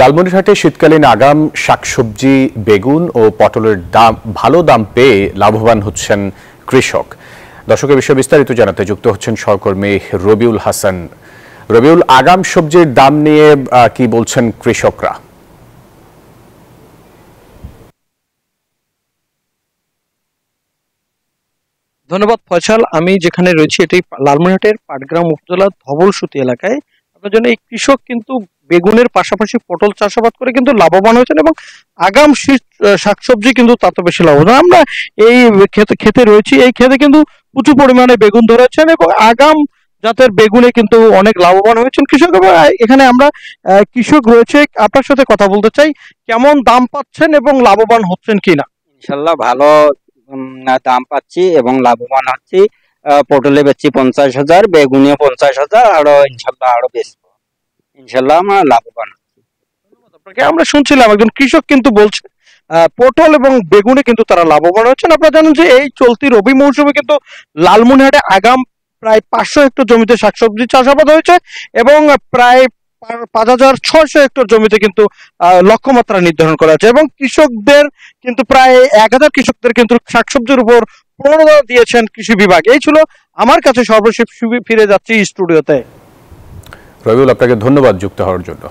লালমনিরহাটে শীতকালীন আগাম শাকসবজি বেগুন ও পটলের ভালো দাম পেয়ে লাভবান হচ্ছেন কৃষক। দর্শকের বিষয়ে বিস্তারিত জানাতে যুক্ত হচ্ছেন সহকর্মী রবিউল হাসান। রবিউল, আগাম সবজির দাম নিয়ে কি বলছেন কৃষকরা? ধন্যবাদ ফয়সাল। আমি যেখানে রয়েছি এটি লালমনিরহাটের পাটগ্রাম উপজেলার ধবলসুতি এলাকায়। আপনার জন্য এই কৃষক কিন্তু বেগুনের পাশাপাশি পটল চাষাবাদ করে কিন্তু লাভবান হয়েছেন এবং আগাম শাকসবজি কিন্তু তত বেশি লাভবান। আমরা এই ক্ষেতে রয়েছি, এই ক্ষেতে কিন্তু প্রচুর পরিমাণে বেগুন ধরেছেন এবং আগাম জাতের বেগুনে কিন্তু অনেক লাভবান হয়েছেন কৃষক। এবং এখানে আমরা কৃষক রয়েছে, আপনার সাথে কথা বলতে চাই, কেমন দাম পাচ্ছেন এবং লাভবান হচ্ছেন কিনা। ইনশাল্লাহ ভালো দাম পাচ্ছি এবং লাভবান হচ্ছি। পটলে বেচছি 50,000, বেগুনিও 50,000, আরো ইনশাল্লাহ আরো বেচবো। ইনশাল্লাহ আমরা লাভবান হচ্ছি। আপনাকে আমরা শুনছিলাম একজন কৃষক কিন্তু বলছে পটল এবং বেগুনে কিন্তু তারা লাভবান হচ্ছেন। আপনারা জানেন যে এই চলতি রবি মৌসুমে কিন্তু লালমনিরহাটে আগাম প্রায় 500 হেক্টর জমিতে শাকসবজি চাষাবাদ হয়েছে এবং প্রায় 5,600 হেক্টর জমিতে কিন্তু লক্ষ্যমাত্রা নির্ধারণ করা আছে এবং কৃষকদের কিন্তু প্রায় 1,000 কৃষকদের কিন্তু শাকসবজির উপর প্রণোদনা দিয়েছেন কৃষি বিভাগ। এই ছিল আমার কাছে সর্বশেষ। ফিরে যাচ্ছি স্টুডিওতে। রবিউল, আপনাকে ধন্যবাদ যুক্ত হওয়ার জন্য।